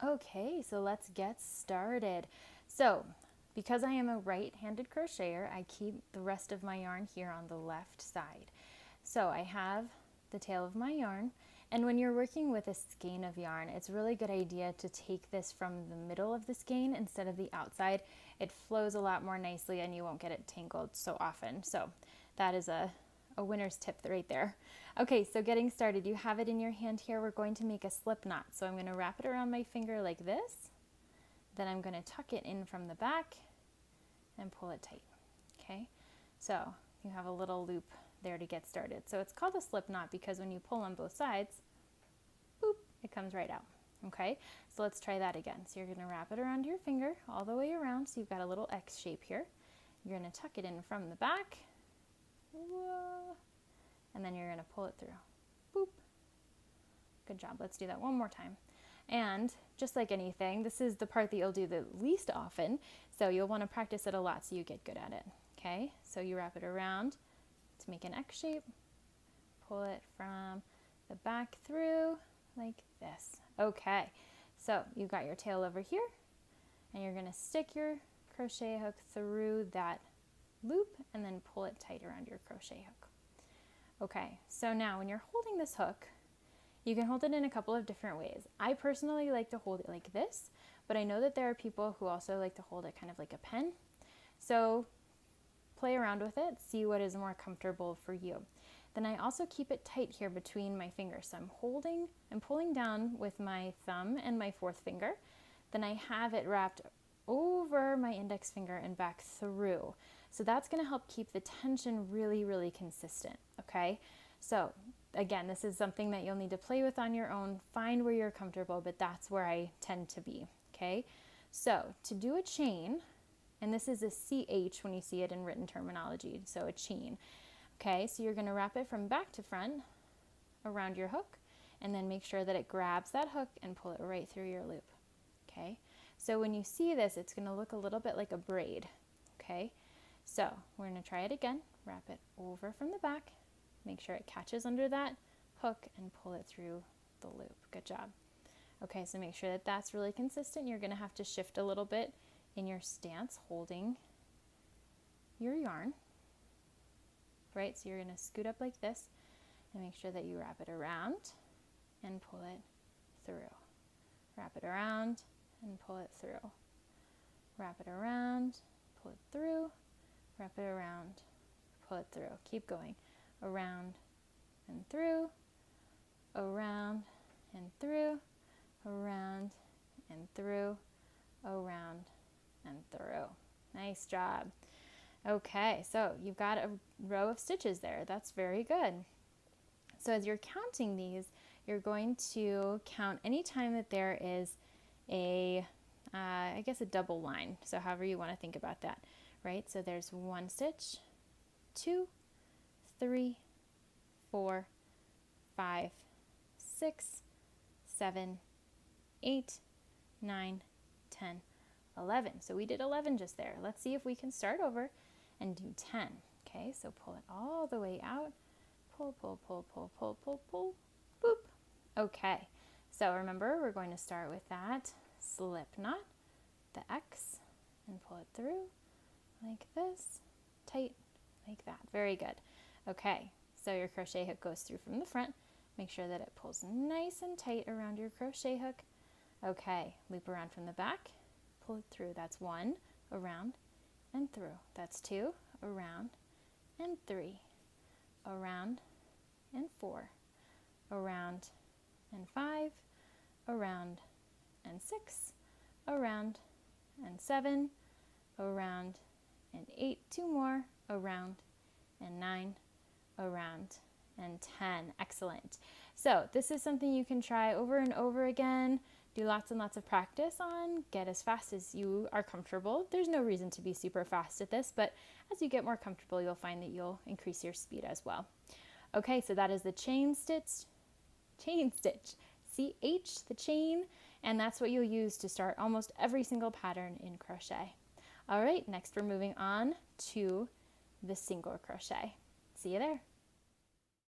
Okay, so let's get started. So, because I am a right-handed crocheter, I keep the rest of my yarn here on the left side. So I have the tail of my yarn, and when you're working with a skein of yarn, it's a really good idea to take this from the middle of the skein instead of the outside. It flows a lot more nicely and you won't get it tangled so often. So that is a winner's tip right there. Okay, so getting started, you have it in your hand here. We're going to make a slip knot. So I'm going to wrap it around my finger like this. Then I'm going to tuck it in from the back and pull it tight. Okay, so you have a little loop there to get started. So it's called a slip knot because when you pull on both sides, boop, it comes right out. Okay, so let's try that again. So you're going to wrap it around your finger all the way around. So you've got a little X shape here. You're going to tuck it in from the back. Whoa. And then you're going to pull it through. Boop. Good job. Let's do that one more time. And just like anything, this is the part that you'll do the least often, so you'll want to practice it a lot so you get good at it. Okay, so you wrap it around to make an X shape, pull it from the back through like this. Okay, so you've got your tail over here, and you're going to stick your crochet hook through that loop and then pull it tight around your crochet hook. Okay, so now when you're holding this hook, you can hold it in a couple of different ways. I personally like to hold it like this, but I know that there are people who also like to hold it kind of like a pen. So play around with it, see what is more comfortable for you. Then I also keep it tight here between my fingers. So I'm pulling down with my thumb and my fourth finger. Then I have it wrapped over my index finger and back through. So that's going to help keep the tension really, really consistent. Okay, so again, this is something that you'll need to play with on your own. Find where you're comfortable, but that's where I tend to be. Okay, so to do a chain, and this is a CH when you see it in written terminology, so a chain. Okay, so you're going to wrap it from back to front around your hook, and then make sure that it grabs that hook and pull it right through your loop. Okay, so when you see this, it's going to look a little bit like a braid. Okay, so we're going to try it again. Wrap it over from the back. Make sure it catches under that hook and pull it through the loop. Good job. Okay, so make sure that that's really consistent. You're going to have to shift a little bit in your stance holding your yarn. Right, so you're going to scoot up like this and make sure that you wrap it around and pull it through. Wrap it around and pull it through. Wrap it around, pull it through, wrap it around, pull it through. Keep going. Around and through, around and through, around and through, around and through. Nice job. Okay, so you've got a row of stitches there. That's very good. So as you're counting these, you're going to count any time that there is a, I guess a double line. So however you want to think about that, right? So there's one stitch, 2, 3, 4, 5, 6, 7, 8, 9, 10, 11. So we did 11 just there. Let's see if we can start over and do 10. Okay, so pull it all the way out. Pull, pull, pull, pull, pull, pull, pull, boop. Okay, so remember we're going to start with that slip knot, the X, and pull it through like this, tight like that. Very good. Okay, so your crochet hook goes through from the front. Make sure that it pulls nice and tight around your crochet hook. Okay, loop around from the back, pull it through. That's 1, around and through. That's 2, around and 3, around and 4, around and 5, around and 6, around and 7, around and 8, 2 more, around and 9, around and 10. Excellent. So this is something you can try over and over again. Do lots and lots of practice on. Get as fast as you are comfortable. There's no reason to be super fast at this, but as you get more comfortable, you'll find that you'll increase your speed as well. Okay, so that is the chain stitch, CH, the chain, and that's what you'll use to start almost every single pattern in crochet. All right, next we're moving on to the single crochet. See you there.